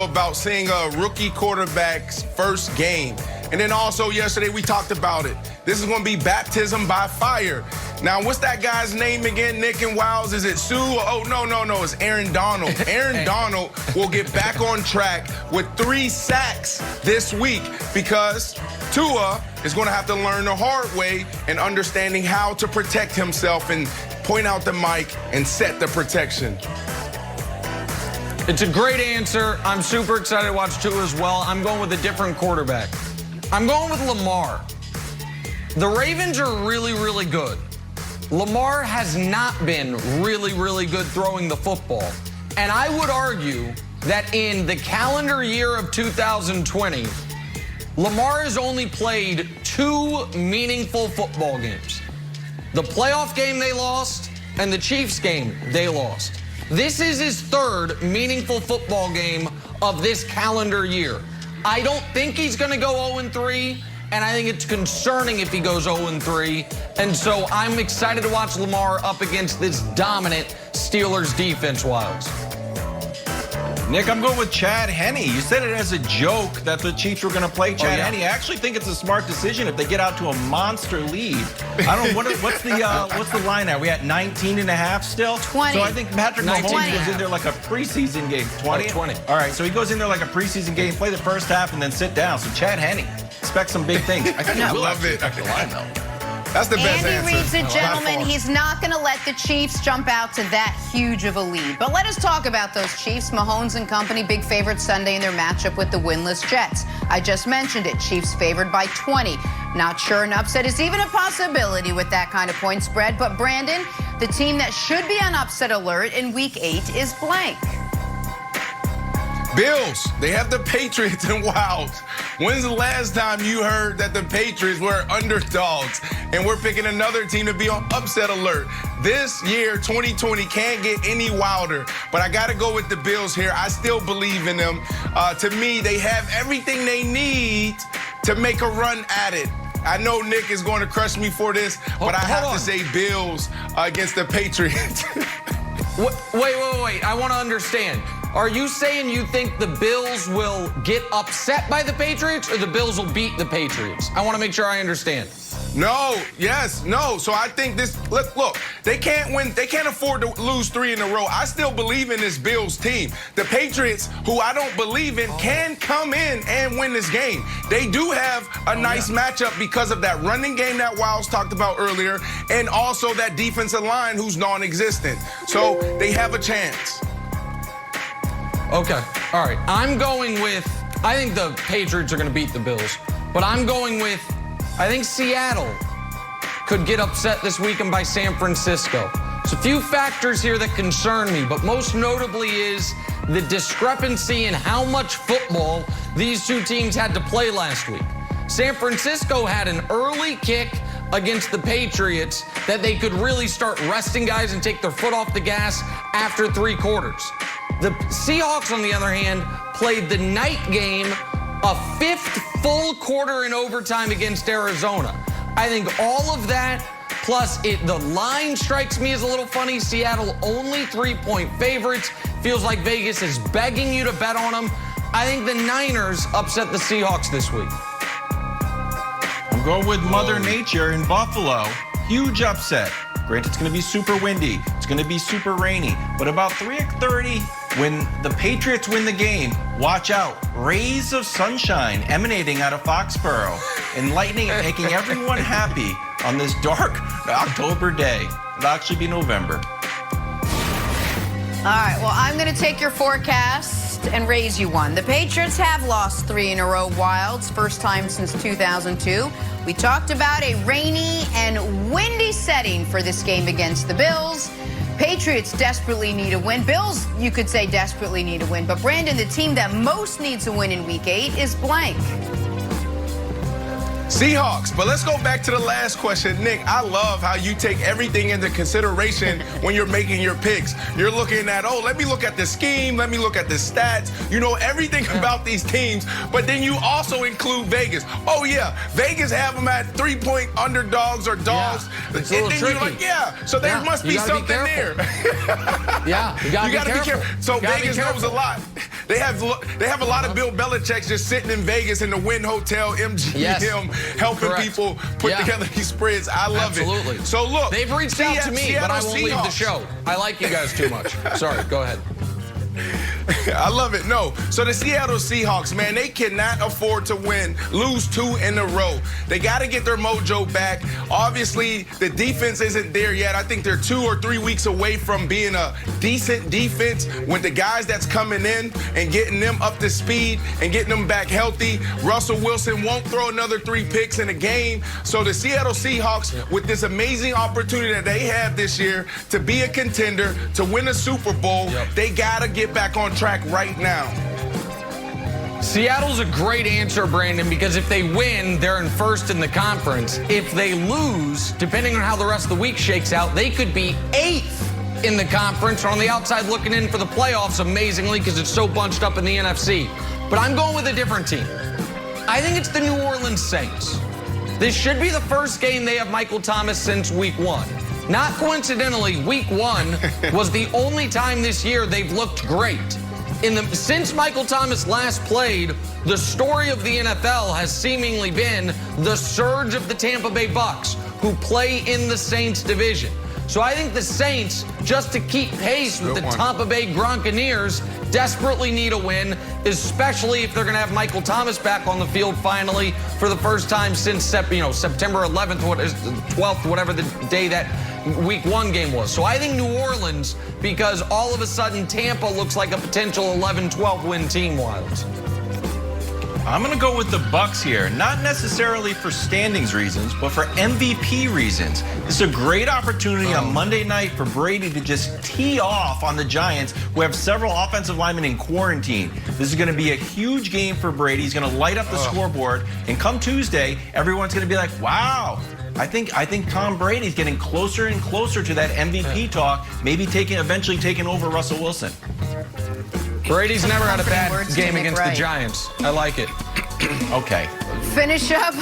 about seeing a rookie quarterback's first game. And then also yesterday we talked about it. This is going to be baptism by fire. Now, what's that guy's name again, Nick and Wiles? Is it Sue? Oh, no, it's Aaron Donald. Aaron Donald will get back on track with 3 sacks this week because Tua is going to have to learn the hard way and understanding how to protect himself and point out the mic and set the protection. It's a great answer. I'm super excited to watch Tua as well. I'm going with a different quarterback. I'm going with Lamar. The Ravens are really, really good. Lamar has not been really, really good throwing the football. And I would argue that in the calendar year of 2020, Lamar has only played 2 meaningful football games. The playoff game they lost and the Chiefs game they lost. This is his 3rd meaningful football game of this calendar year. I don't think he's going to go 0-3, and I think it's concerning if he goes 0-3. And so I'm excited to watch Lamar up against this dominant Steelers defense, Wiles. Nick, I'm going with Chad Henne. You said it as a joke that the Chiefs were going to play Chad Henne. I actually think it's a smart decision if they get out to a monster lead. I don't know, what's the line now? We at 19.5 still? 20. So I think Patrick Mahomes goes in there like a preseason game. 20? 20. All right, so he goes in there like a preseason game, play the first half, and then sit down. So Chad Henne, expect some big things. I think he will love it. Expect the line, though. That's the best answer. Andy Reid's a gentleman. He's not going to let the Chiefs jump out to that huge of a lead. But let us talk about those Chiefs. Mahomes and company, big favorite Sunday in their matchup with the winless Jets. I just mentioned it. Chiefs favored by 20. Not sure an upset is even a possibility with that kind of point spread. But Brandon, the team that should be on upset alert in Week 8 is blank. Bills, they have the Patriots and Wild. When's the last time you heard that the Patriots were underdogs and we're picking another team to be on upset alert? This year, 2020, can't get any wilder, but I got to go with the Bills here. I still believe in them. To me, they have everything they need to make a run at it. I know Nick is going to crush me for this, but I have to say Bills against the Patriots. Wait. I want to understand. Are you saying you think the Bills will get upset by the Patriots or the Bills will beat the Patriots? I want to make sure I understand. No, yes, no. So I think this, look, they can't win. They can't afford to lose 3 in a row. I still believe in this Bills team. The Patriots, who I don't believe in, can come in and win this game. They do have a nice matchup because of that running game that Wiles talked about earlier and also that defensive line who's non-existent. So they have a chance. Okay, all right. I'm going with, I think the Patriots are going to beat the Bills, but I'm going with, I think Seattle could get upset this weekend by San Francisco. There's a few factors here that concern me, but most notably is the discrepancy in how much football these 2 teams had to play last week. San Francisco had an early kick against the Patriots that they could really start resting guys and take their foot off the gas after 3 quarters. The Seahawks, on the other hand, played the night game, a 5th full quarter in overtime against Arizona. I think all of that, plus the line strikes me as a little funny. Seattle only 3-point favorites. Feels like Vegas is begging you to bet on them. I think the Niners upset the Seahawks this week. I'm going with Mother Nature in Buffalo. Huge upset. Granted, it's going to be super windy. It's going to be super rainy. But about 3:30, when the Patriots win the game, watch out. Rays of sunshine emanating out of Foxborough, enlightening and making everyone happy on this dark October day. It'll actually be November. All right, well, I'm going to take your forecast and raise you one. The Patriots have lost 3 in a row, Wilds, first time since 2002. We talked about a rainy and windy setting for this game against the Bills. Patriots desperately need a win. Bills, you could say, desperately need a win. But, Brandon, the team that most needs a win in Week 8 is blank. Seahawks. But let's go back to the last question. Nick, I love how you take everything into consideration when you're making your picks. You're looking at, oh, let me look at the scheme. Let me look at the stats. You know everything about these teams. But then you also include Vegas. Oh, yeah, Vegas have them at 3-point underdogs or dogs. Yeah, it's a little tricky. You're like, yeah, so there must be something there. Yeah, you got to be careful. So Vegas knows a lot. They have a lot of Bill Belichick just sitting in Vegas in the Wynn Hotel, MGM, helping people put together these spreads. I love it. So look, they've reached out to me, but I won't leave the show. I like you guys too much. Sorry, go ahead. I love it. No. So the Seattle Seahawks, man, they cannot afford to lose 2 in a row. They got to get their mojo back. Obviously, the defense isn't there yet. I think they're 2 or 3 weeks away from being a decent defense with the guys that's coming in and getting them up to speed and getting them back healthy. Russell Wilson won't throw another 3 picks in a game. So the Seattle Seahawks, with this amazing opportunity that they have this year to be a contender, to win a Super Bowl, they got to get back on track right now. Seattle's a great answer, Brandon, because if they win, they're in first in the conference. If they lose, depending on how the rest of the week shakes out, they could be 8th in the conference, or on the outside looking in for the playoffs, amazingly, because it's so bunched up in the NFC. But I'm going with a different team. I think it's the New Orleans Saints. This should be the first game they have Michael Thomas since week 1. Not coincidentally, week 1 was the only time this year they've looked great. Since Michael Thomas last played, the story of the NFL has seemingly been the surge of the Tampa Bay Bucks, who play in the Saints division. So I think the Saints, just to keep pace with the Tampa Bay Gronkaneers, desperately need a win, especially if they're going to have Michael Thomas back on the field finally for the first time since September 11th, 12th, whatever the day that week 1 game was. So I think New Orleans, because all of a sudden Tampa looks like a potential 11-12 win team, Wilds. I'm going to go with the Bucks here, not necessarily for standings reasons, but for MVP reasons. This is a great opportunity on Monday night for Brady to just tee off on the Giants, who have several offensive linemen in quarantine. This is going to be a huge game for Brady. He's going to light up the scoreboard, and come Tuesday, everyone's going to be like, wow, I think Tom Brady's getting closer and closer to that MVP talk, maybe eventually taking over Russell Wilson. Brady's never had a bad game against the Giants. I like it. Okay. Finish up.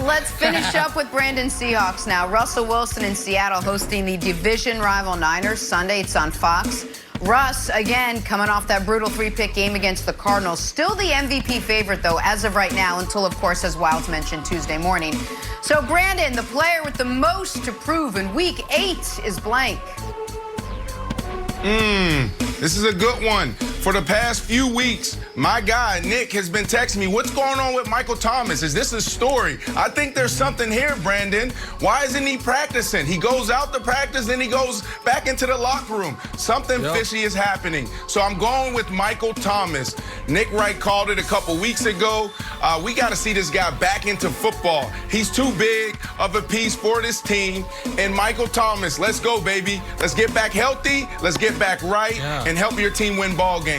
Let's finish up with Brandon Seahawks now. Russell Wilson in Seattle hosting the division rival Niners Sunday. It's on Fox. Russ, again, coming off that brutal 3-pick game against the Cardinals. Still the MVP favorite, though, as of right now, until, of course, as Wilds mentioned, Tuesday morning. So, Brandon, the player with the most to prove in Week 8 is blank. This is a good one. For the past few weeks, my guy, Nick, has been texting me, what's going on with Michael Thomas? Is this a story? I think there's something here, Brandon. Why isn't he practicing? He goes out to practice, then he goes back into the locker room. Something fishy is happening. So I'm going with Michael Thomas. Nick Wright called it a couple weeks ago. We got to see this guy back into football. He's too big of a piece for this team. And Michael Thomas, let's go, baby. Let's get back healthy. Let's get back right and help your team win ball games.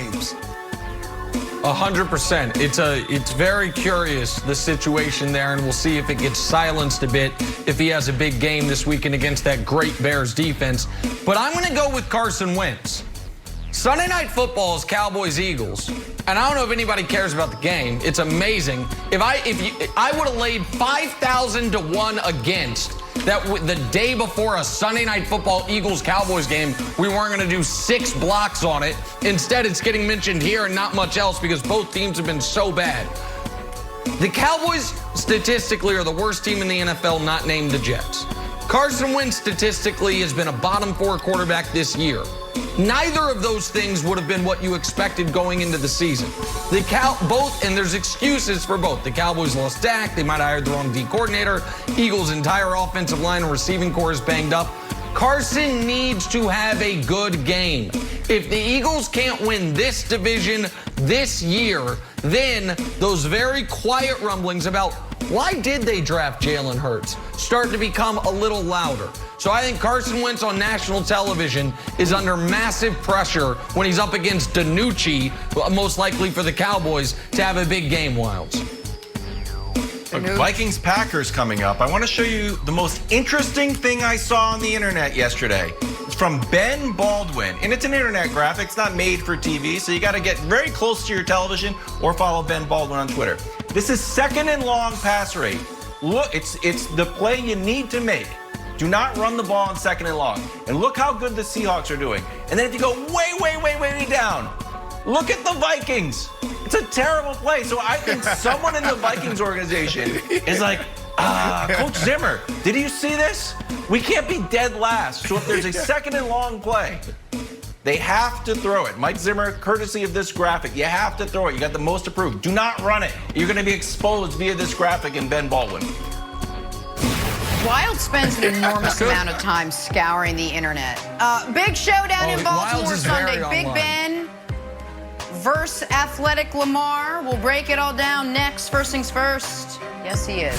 100%. It's very curious, the situation there, and we'll see if it gets silenced a bit if he has a big game this weekend against that great Bears defense. But I'm going to go with Carson Wentz. Sunday Night Football is Cowboys-Eagles, and I don't know if anybody cares about the game. It's amazing. I would have laid 5,000 to 1 against that the day before a Sunday Night Football Eagles-Cowboys game, we weren't going to do 6 blocks on it. Instead, it's getting mentioned here and not much else because both teams have been so bad. The Cowboys, statistically, are the worst team in the NFL, not named the Jets. Carson Wentz, statistically, has been a bottom 4 quarterback this year. Neither of those things would have been what you expected going into the season. And there's excuses for both. The Cowboys lost Dak. They might have hired the wrong D coordinator. Eagles' entire offensive line and receiving core is banged up. Carson needs to have a good game. If the Eagles can't win this division this year, then those very quiet rumblings about why did they draft Jalen Hurts start to become a little louder. So I think Carson Wentz on national television is under massive pressure when he's up against DiNucci, most likely for the Cowboys, to have a big game, Wilds. Vikings-Packers coming up. I want to show you the most interesting thing I saw on the internet yesterday. It's from Ben Baldwin, and it's an internet graphic. It's not made for TV, so you got to get very close to your television or follow Ben Baldwin on Twitter. This is second and long pass rate. Look, it's the play you need to make. Do not run the ball on 2nd and long. And look how good the Seahawks are doing. And then if you go way down, look at the Vikings. It's a terrible play. So I think someone in the Vikings organization is like, Coach Zimmer, did you see this? We can't be dead last. So if there's a 2nd and long play, they have to throw it. Mike Zimmer, courtesy of this graphic, you have to throw it. You got the most approved. Do not run it. You're going to be exposed via this graphic and Ben Baldwin. Wild spends an enormous amount of time scouring the internet. Big showdown in Baltimore Wilds is Sunday. very Big online. Ben versus Athletic Lamar. We'll break it all down next. First things first. Yes, he is.